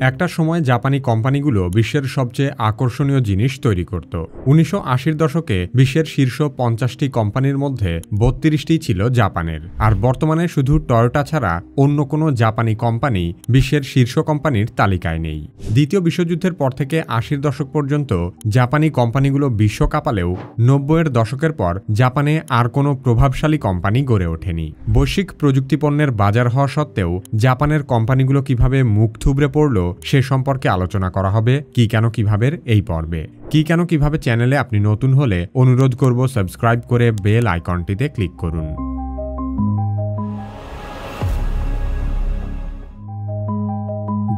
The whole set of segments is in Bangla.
একটা সময় জাপানি কোম্পানিগুলো বিশ্বের সবচেয়ে আকর্ষণীয় জিনিস তৈরি করত। ১৯৮০ দশকে বিশ্বের শীর্ষ ৫০টি কোম্পানির মধ্যে ৩২টি ছিল জাপানের। আর বর্তমানে শুধু টয়োটা ছাড়া অন্য কোনো জাপানি কোম্পানি বিশ্বের শীর্ষ কোম্পানির তালিকায় নেই। দ্বিতীয় বিশ্বযুদ্ধের পর থেকে ৮০ দশক পর্যন্ত জাপানি কোম্পানিগুলো বিশ্ব কাঁপালেও ৯০-এর দশকের পর জাপানে আর কোনো প্রভাবশালী কোম্পানি গড়ে ওঠেনি। বৈশ্বিক প্রযুক্তিপণ্যের বাজার হওয়া সত্ত্বেও জাপানের কোম্পানিগুলো কিভাবে মুখ থুবড়ে পড়ল সে সম্পর্কে আলোচনা করা হবে কি কেন কিভাবে এই পর্বে। কি কেন কিভাবে চ্যানেলে আপনি নতুন হলে অনুরোধ করব সাবস্ক্রাইব করে বেল আইকনটিতে ক্লিক করুন।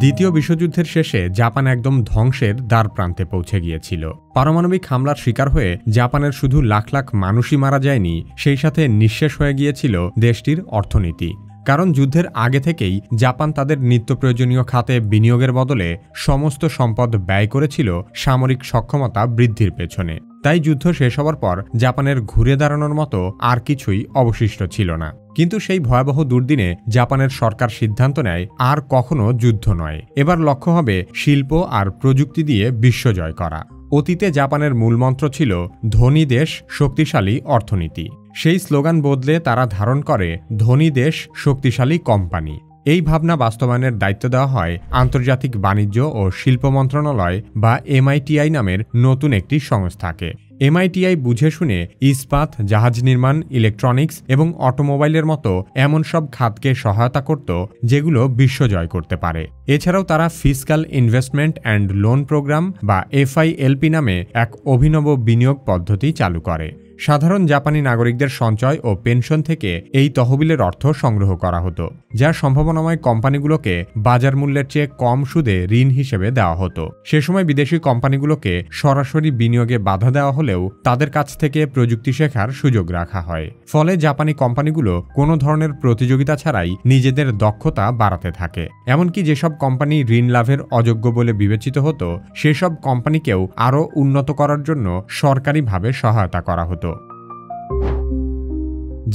দ্বিতীয় বিশ্বযুদ্ধের শেষে জাপান একদম ধ্বংসের দ্বারপ্রান্তে পৌঁছে গিয়েছিল। পারমাণবিক হামলার শিকার হয়ে জাপানের শুধু লাখ লাখ মানুষই মারা যায়নি, সেই সাথে নিঃশেষ হয়ে গিয়েছিল দেশটির অর্থনীতি। কারণ যুদ্ধের আগে থেকেই জাপান তাদের নিত্য প্রয়োজনীয় খাতে বিনিয়োগের বদলে সমস্ত সম্পদ ব্যয় করেছিল সামরিক সক্ষমতা বৃদ্ধির পেছনে। তাই যুদ্ধ শেষ হওয়ার পর জাপানের ঘুরে দাঁড়ানোর মতো আর কিছুই অবশিষ্ট ছিল না। কিন্তু সেই ভয়াবহ দুর্দিনে জাপানের সরকার সিদ্ধান্ত নেয় আর কখনো যুদ্ধ নয়, এবার লক্ষ্য হবে শিল্প আর প্রযুক্তি দিয়ে বিশ্বজয় করা। অতীতে জাপানের মূলমন্ত্র ছিল ধনী দেশ, শক্তিশালী অর্থনীতি। সেই স্লোগান বদলে তারা ধারণ করে ধনী দেশ, শক্তিশালী কোম্পানি। এই ভাবনা বাস্তবায়নের দায়িত্ব দেওয়া হয় আন্তর্জাতিক বাণিজ্য ও শিল্প মন্ত্রণালয় বা MITI নামের নতুন একটি সংস্থাকে। MITI বুঝে শুনে ইস্পাত, জাহাজ নির্মাণ, ইলেকট্রনিক্স এবং অটোমোবাইলের মতো এমন সব খাতকে সহায়তা করত যেগুলো বিশ্বজয় করতে পারে। এছাড়াও তারা fiscal investment and loan program বা FILP নামে এক অভিনব বিনিয়োগ পদ্ধতি চালু করে। সাধারণ জাপানি নাগরিকদের সঞ্চয় ও পেনশন থেকে এই তহবিলের অর্থ সংগ্রহ করা হতো, যা সম্ভাবনাময় কোম্পানিগুলোকে বাজার মূল্যের চেয়ে কম সুদে ঋণ হিসেবে দেওয়া হতো। সে সময় বিদেশি কোম্পানিগুলোকে সরাসরি বিনিয়োগে বাধা দেওয়া হলেও তাদের কাছ থেকে প্রযুক্তি শেখার সুযোগ রাখা হয়। ফলে জাপানি কোম্পানিগুলো কোনো ধরনের প্রতিযোগিতা ছাড়াই নিজেদের দক্ষতা বাড়াতে থাকে। এমনকি যেসব কোম্পানি ঋণ লাভের অযোগ্য বলে বিবেচিত হতো সেসব কোম্পানিকেও আরও উন্নত করার জন্য সরকারিভাবে সহায়তা করা হতো।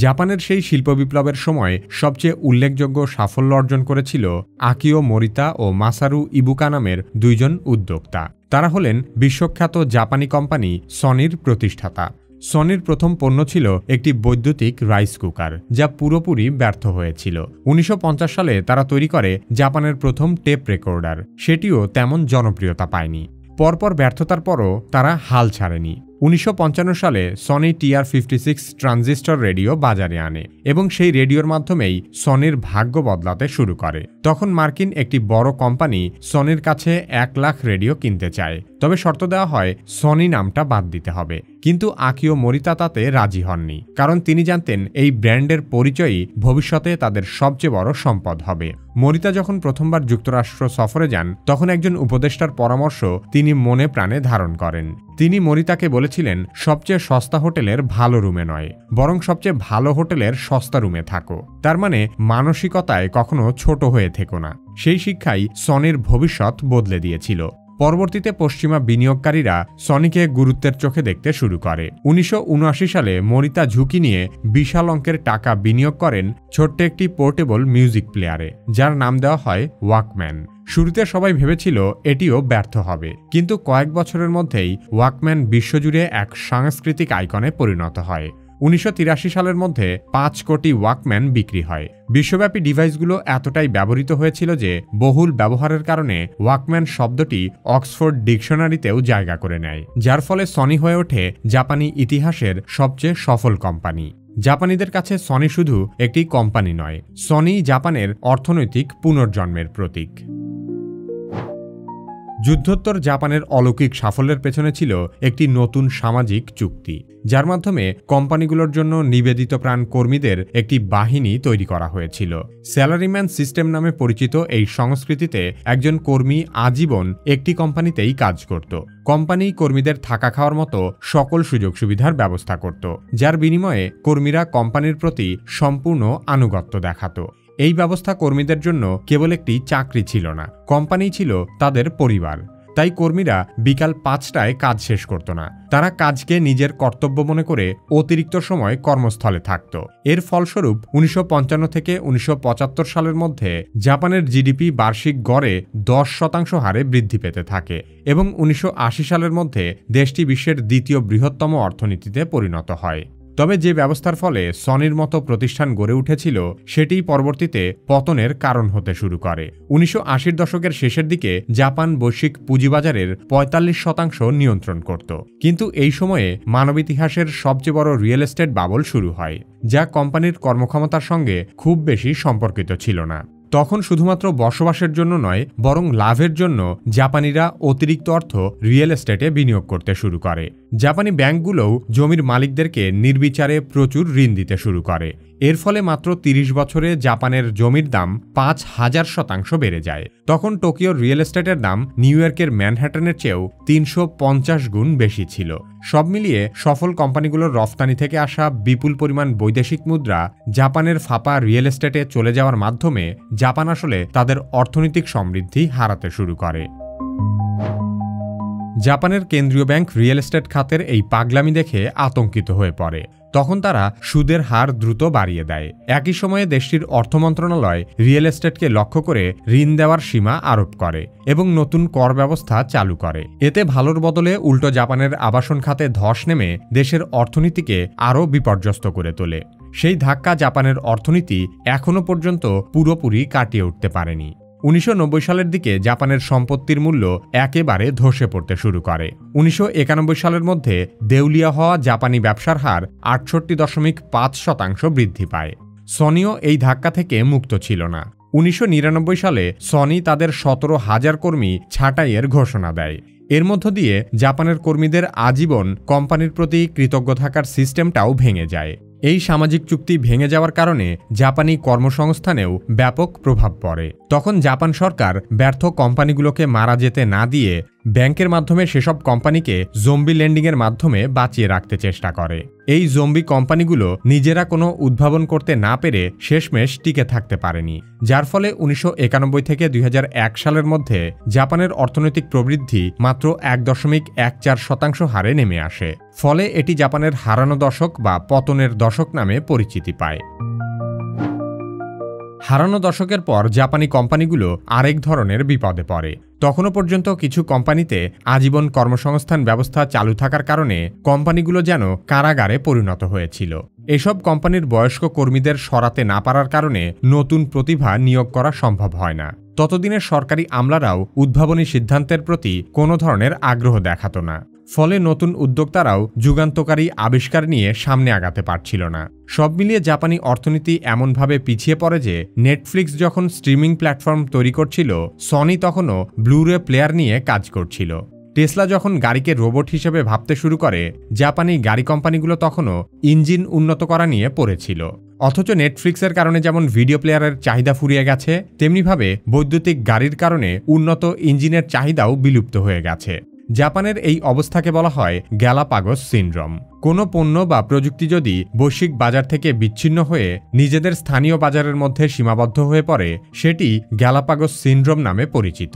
জাপানের সেই শিল্প বিপ্লবের সময় সবচেয়ে উল্লেখযোগ্য সাফল্য অর্জন করেছিল আকিও মোরিতা ও মাসারু ইবুকা নামের দুইজন উদ্যোক্তা। তারা হলেন বিশ্বখ্যাত জাপানি কোম্পানি সনির প্রতিষ্ঠাতা। সনির প্রথম পণ্য ছিল একটি বৈদ্যুতিক রাইস কুকার, যা পুরোপুরি ব্যর্থ হয়েছিল। ১৯৫০ সালে তারা তৈরি করে জাপানের প্রথম টেপ রেকর্ডার, সেটিও তেমন জনপ্রিয়তা পায়নি। পরপর ব্যর্থতার পরও তারা হাল ছাড়েনি। ১৯৫৫ সালে সনি TR-56 ট্রানজিস্টর রেডিও বাজারে আনে এবং সেই রেডিওর মাধ্যমেই সনির ভাগ্য বদলাতে শুরু করে। তখন মার্কিন একটি বড় কোম্পানি সনির কাছে ১ লাখ রেডিও কিনতে চায়, তবে শর্ত দেওয়া হয় সনি নামটা বাদ দিতে হবে। কিন্তু আকিও মোরিতা তাতে রাজি হননি, কারণ তিনি জানতেন এই ব্র্যান্ডের পরিচয়ই ভবিষ্যতে তাদের সবচেয়ে বড় সম্পদ হবে। মোরিতা যখন প্রথমবার যুক্তরাষ্ট্র সফরে যান তখন একজন উপদেষ্টার পরামর্শ তিনি মনে প্রাণে ধারণ করেন। তিনি মোরিতাকে বলেছিলেন, সবচেয়ে সস্তা হোটেলের ভালো রুমে নয়, বরং সবচেয়ে ভালো হোটেলের সস্তা রুমে থাকো। তার মানে মানসিকতায় কখনো ছোট হয়ে থেকো না। সেই শিক্ষাই সনির ভবিষ্যৎ বদলে দিয়েছিল। পরবর্তীতে পশ্চিমা বিনিয়োগকারীরা সনিকে গুরুত্বের চোখে দেখতে শুরু করে। ১৯৭৯ সালে মোরিতা ঝুঁকি নিয়ে বিশাল অঙ্কের টাকা বিনিয়োগ করেন ছোট্ট একটি পোর্টেবল মিউজিক প্লেয়ারে, যার নাম দেওয়া হয় ওয়াকম্যান। শুরুতে সবাই ভেবেছিল এটিও ব্যর্থ হবে, কিন্তু কয়েক বছরের মধ্যেই ওয়াকম্যান বিশ্বজুড়ে এক সাংস্কৃতিক আইকনে পরিণত হয়। ১৯৮৩ সালের মধ্যে ৫ কোটি ওয়াকম্যান বিক্রি হয়। বিশ্বব্যাপী ডিভাইসগুলো এতটাই ব্যবহৃত হয়েছিল যে বহুল ব্যবহারের কারণে ওয়াকম্যান শব্দটি অক্সফোর্ড ডিকশনারিতেও জায়গা করে নেয়, যার ফলে সনি হয়ে ওঠে জাপানি ইতিহাসের সবচেয়ে সফল কোম্পানি। জাপানিদের কাছে সনি শুধু একটি কোম্পানি নয়, সনি জাপানের অর্থনৈতিক পুনর্জন্মের প্রতীক। যুদ্ধোত্তর জাপানের অলৌকিক সাফল্যের পেছনে ছিল একটি নতুন সামাজিক চুক্তি, যার মাধ্যমে কোম্পানিগুলোর জন্য নিবেদিত প্রাণ কর্মীদের একটি বাহিনী তৈরি করা হয়েছিল। স্যালারিম্যান সিস্টেম নামে পরিচিত এই সংস্কৃতিতে একজন কর্মী আজীবন একটি কোম্পানিতেই কাজ করত। কোম্পানি কর্মীদের থাকা খাওয়ার মতো সকল সুযোগ সুবিধার ব্যবস্থা করত, যার বিনিময়ে কর্মীরা কোম্পানির প্রতি সম্পূর্ণ আনুগত্য দেখাত। এই ব্যবস্থা কর্মীদের জন্য কেবল একটি চাকরি ছিল না, কোম্পানি ছিল তাদের পরিবার। তাই কর্মীরা বিকাল 5টায় কাজ শেষ করত না। তারা কাজকে নিজের কর্তব্য মনে করে অতিরিক্ত সময় কর্মস্থলে থাকত। এর ফলস্বরূপ 1955 থেকে 1975 সালের মধ্যে জাপানের জিডিপি বার্ষিক গড়ে 10% হারে বৃদ্ধি পেতে থাকে এবং 1980 সালের মধ্যে দেশটি বিশ্বের দ্বিতীয় বৃহত্তম অর্থনীতিতে পরিণত হয়। তবে যে ব্যবস্থার ফলে সনির মতো প্রতিষ্ঠান গড়ে উঠেছিল সেটি পরবর্তীতে পতনের কারণ হতে শুরু করে। 1980 দশকের শেষের দিকে জাপান বৈশ্বিক পুঁজিবাজারের 45% নিয়ন্ত্রণ করত, কিন্তু এই সময়ে মানব ইতিহাসের সবচেয়ে বড় রিয়েল এস্টেট বাবল শুরু হয়, যা কোম্পানির কর্মক্ষমতার সঙ্গে খুব বেশি সম্পর্কিত ছিল না। তখন শুধুমাত্র বসবাসের জন্য নয়, বরং লাভের জন্য জাপানিরা অতিরিক্ত অর্থ রিয়েল এস্টেটে বিনিয়োগ করতে শুরু করে। জাপানি ব্যাংকগুলোও জমির মালিকদেরকে নির্বিচারে প্রচুর ঋণ দিতে শুরু করে। এর ফলে মাত্র 30 বছরে জাপানের জমির দাম 5000% বেড়ে যায়। তখন টোকিওর রিয়েল এস্টেটের দাম নিউ ইয়র্কের ম্যানহাটনের চেয়েও 350 গুণ বেশি ছিল। সব মিলিয়ে সফল কোম্পানিগুলোর রফতানি থেকে আসা বিপুল পরিমাণ বৈদেশিক মুদ্রা জাপানের ফাঁপা রিয়েল এস্টেটে চলে যাওয়ার মাধ্যমে জাপান আসলে তাদের অর্থনৈতিক সমৃদ্ধি হারাতে শুরু করে। জাপানের কেন্দ্রীয় ব্যাংক রিয়েল এস্টেট খাতের এই পাগলামি দেখে আতঙ্কিত হয়ে পড়ে। তখন তারা সুদের হার দ্রুত বাড়িয়ে দেয়। একই সময়ে দেশটির অর্থ মন্ত্রণালয় রিয়েল এস্টেটকে লক্ষ্য করে ঋণ দেওয়ার সীমা আরোপ করে এবং নতুন কর ব্যবস্থা চালু করে। এতে ভালোর বদলে উল্টো জাপানের আবাসন খাতে ধস নেমে দেশের অর্থনীতিকে আরও বিপর্যস্ত করে তোলে। সেই ধাক্কা জাপানের অর্থনীতি এখনও পর্যন্ত পুরোপুরি কাটিয়ে উঠতে পারেনি। 1990 সালের দিকে জাপানের সম্পত্তির মূল্য একেবারে ধসে পড়তে শুরু করে। 1991 সালের মধ্যে দেউলিয়া হওয়া জাপানি ব্যবসার হার 68.5% বৃদ্ধি পায়। সনিও এই ধাক্কা থেকে মুক্ত ছিল না। 1999 সালে সনি তাদের 17,000 কর্মী ছাঁটাইয়ের ঘোষণা দেয়। এর মধ্য দিয়ে জাপানের কর্মীদের আজীবন কোম্পানির প্রতি কৃতজ্ঞ থাকার সিস্টেমটাও ভেঙে যায়। এই সামাজিক চুক্তি ভেঙে যাওয়ার কারণে জাপানি কর্মসংস্থানেও ব্যাপক প্রভাব পড়ে। তখন জাপান সরকার ব্যর্থ কোম্পানিগুলোকে মারা যেতে না দিয়ে ব্যাংকের মাধ্যমে সেসব কোম্পানিকে জম্বি লেন্ডিংয়ের মাধ্যমে বাঁচিয়ে রাখতে চেষ্টা করে। এই জম্বি কোম্পানিগুলো নিজেরা কোনো উদ্ভাবন করতে না পেরে শেষমেশ টিকে থাকতে পারেনি, যার ফলে 1991 থেকে 2001 সালের মধ্যে জাপানের অর্থনৈতিক প্রবৃদ্ধি মাত্র 1.14% হারে নেমে আসে। ফলে এটি জাপানের হারানো দশক বা পতনের দশক নামে পরিচিতি পায়। হারানো দশকের পর জাপানি কোম্পানিগুলো আরেক ধরনের বিপদে পড়ে। তখনও পর্যন্ত কিছু কোম্পানিতে আজীবন কর্মসংস্থান ব্যবস্থা চালু থাকার কারণে কোম্পানিগুলো যেন কারাগারে পরিণত হয়েছিল। এসব কোম্পানির বয়স্ক কর্মীদের সরাতে না পারার কারণে নতুন প্রতিভা নিয়োগ করা সম্ভব হয় না। ততদিনের সরকারি আমলারাও উদ্ভাবনী সিদ্ধান্তের প্রতি কোনো ধরনের আগ্রহ দেখাত না। ফলে নতুন উদ্যোক্তারাও যুগান্তকারী আবিষ্কার নিয়ে সামনে আগাতে পারছিল না। সব মিলিয়ে জাপানি অর্থনীতি এমনভাবে পিছিয়ে পড়ে যে নেটফ্লিক্স যখন স্ট্রিমিং প্ল্যাটফর্ম তৈরি করছিল, সনি তখনও ব্লুরে প্লেয়ার নিয়ে কাজ করছিল। টেসলা যখন গাড়িকে রোবট হিসেবে ভাবতে শুরু করে, জাপানি গাড়ি কোম্পানিগুলো তখনও ইঞ্জিন উন্নত করা নিয়ে পড়েছিল। অথচ নেটফ্লিক্সের কারণে যেমন ভিডিও প্লেয়ারের চাহিদা ফুরিয়ে গেছে, তেমনিভাবে বৈদ্যুতিক গাড়ির কারণে উন্নত ইঞ্জিনের চাহিদাও বিলুপ্ত হয়ে গেছে। জাপানের এই অবস্থাকে বলা হয় গ্যালাপাগোস সিনড্রোম। কোনো পণ্য বা প্রযুক্তি যদি বৈশ্বিক বাজার থেকে বিচ্ছিন্ন হয়ে নিজেদের স্থানীয় বাজারের মধ্যে সীমাবদ্ধ হয়ে পড়ে, সেটি গ্যালাপাগোস সিনড্রোম নামে পরিচিত।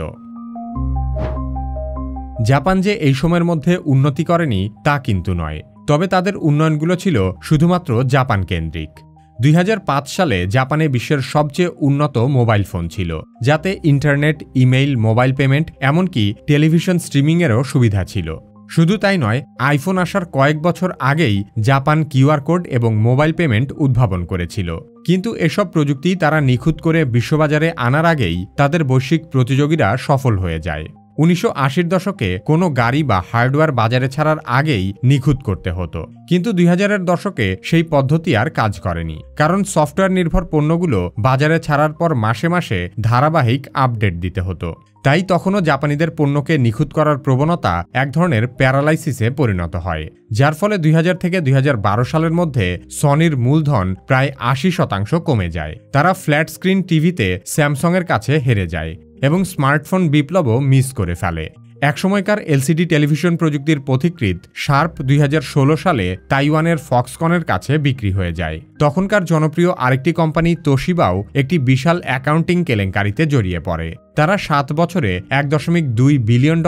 জাপান যে এই সময়ের মধ্যে উন্নতি করেনি তা কিন্তু নয়, তবে তাদের উন্নয়নগুলো ছিল শুধুমাত্র জাপান কেন্দ্রিক। 2005 সালে জাপানে বিশ্বের সবচেয়ে উন্নত মোবাইল ফোন ছিল, যাতে ইন্টারনেট, ইমেইল, মোবাইল পেমেন্ট, এমনকি টেলিভিশন স্ট্রিমিংয়েরও সুবিধা ছিল। শুধু তাই নয়, আইফোন আসার কয়েক বছর আগেই জাপান কিউআর কোড এবং মোবাইল পেমেন্ট উদ্ভাবন করেছিল। কিন্তু এসব প্রযুক্তি তারা নিখুঁত করে বিশ্ববাজারে আনার আগেই তাদের বৈশ্বিক প্রতিযোগীরা সফল হয়ে যায়। 1980-র দশকে কোনো গাড়ি বা হার্ডওয়্যার বাজারে ছাড়ার আগেই নিখুঁত করতে হতো, কিন্তু 2000-এর দশকে সেই পদ্ধতি আর কাজ করেনি, কারণ সফটওয়্যার নির্ভর পণ্যগুলো বাজারে ছাড়ার পর মাসে মাসে ধারাবাহিক আপডেট দিতে হতো। তাই তখনও জাপানিদের পণ্যকে নিখুঁত করার প্রবণতা এক ধরনের প্যারালাইসিসে পরিণত হয়, যার ফলে 2000 থেকে 2012 সালের মধ্যে সনির মূলধন প্রায় 80% কমে যায়। তারা ফ্ল্যাট স্ক্রিন টিভিতে স্যামসংয়ের কাছে হেরে যায় এবং স্মার্টফোন বিপ্লবও মিস করে ফেলে। একসময়কার এলসিডি টেলিভিশন প্রযুক্তির পথিকৃৎ শার্প 2016 সালে তাইওয়ানের ফক্সকনের কাছে বিক্রি হয়ে যায়। তখনকার জনপ্রিয় আরেকটি কোম্পানি তোশিবাও একটি বিশাল অ্যাকাউন্টিং কেলেঙ্কারিতে জড়িয়ে পড়ে। তারা 7 বছরে $1.2 বিলিয়ন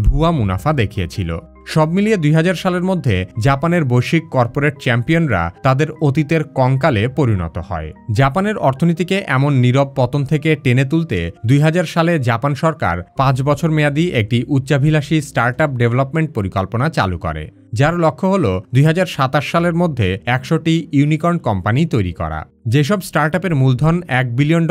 ভুয়া মুনাফা দেখিয়েছিল। সব মিলিয়ে 2000 সালের মধ্যে জাপানের বৈশ্বিক কর্পোরেট চ্যাম্পিয়নরা তাদের অতীতের কঙ্কালে পরিণত হয়। জাপানের অর্থনীতিকে এমন নীরব পতন থেকে টেনে তুলতে 2000 সালে জাপান সরকার 5 বছর মেয়াদী একটি উচ্চাভিলাষী স্টার্টআপ ডেভেলপমেন্ট পরিকল্পনা চালু করে, যার লক্ষ্য হল 2027 সালের মধ্যে 100টি ইউনিকর্ন কোম্পানি তৈরি করা। যেসব স্টার্টআপের মূলধন $1 বিলিয়ন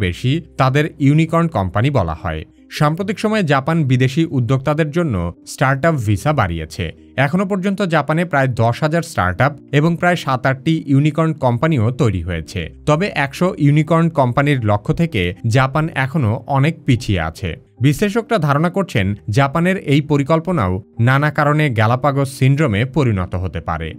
বেশি তাদের ইউনিকর্ন কোম্পানি বলা হয়। সাম্প্রতিক সময়ে জাপান বিদেশি উদ্যোক্তাদের জন্য স্টার্টআপ ভিসা বাড়িয়েছে। এখনও পর্যন্ত জাপানে প্রায় 10,000 স্টার্টআপ এবং প্রায় 7-8টি ইউনিকর্ন কোম্পানিও তৈরি হয়েছে। তবে 100 ইউনিকর্ন কোম্পানির লক্ষ্য থেকে জাপান এখনও অনেক পিছিয়ে আছে। বিশ্লেষকরা ধারণা করছেন জাপানের এই পরিকল্পনাও নানা কারণে গ্যালাপাগোস সিন্ড্রোমে পরিণত হতে পারে।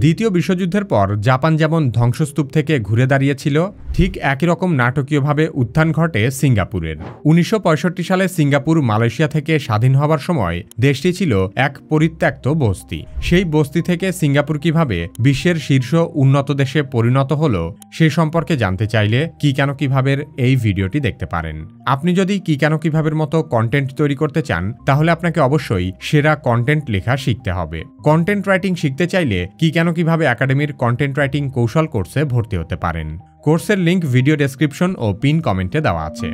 দ্বিতীয় বিশ্বযুদ্ধের পর জাপান যেমন ধ্বংসস্তূপ থেকে ঘুরে দাঁড়িয়েছিল, ঠিক একই রকম নাটকীয়ভাবে উত্থান ঘটে সিঙ্গাপুরের। 1965 সালে সিঙ্গাপুর মালয়েশিয়া থেকে স্বাধীন হবার সময় দেশটি ছিল এক পরিত্যক্ত বস্তি। সেই বস্তি থেকে সিঙ্গাপুর কিভাবে বিশ্বের শীর্ষ উন্নত দেশে পরিণত হলো সে সম্পর্কে জানতে চাইলে কি কেন কিভাবের এই ভিডিওটি দেখতে পারেন। আপনি যদি কি কেন কিভাবের মতো কন্টেন্ট তৈরি করতে চান তাহলে আপনাকে অবশ্যই সেরা কন্টেন্ট লেখা শিখতে হবে। কন্টেন্ট রাইটিং শিখতে চাইলে কি কেন কিভাবে একাডেমির কন্টেন্ট রাইটিং কৌশল কোর্সে ভর্তি হতে পারেন। কোর্সের লিংক ভিডিও ডেসক্রিপশন ও পিন কমেন্টে দেওয়া আছে।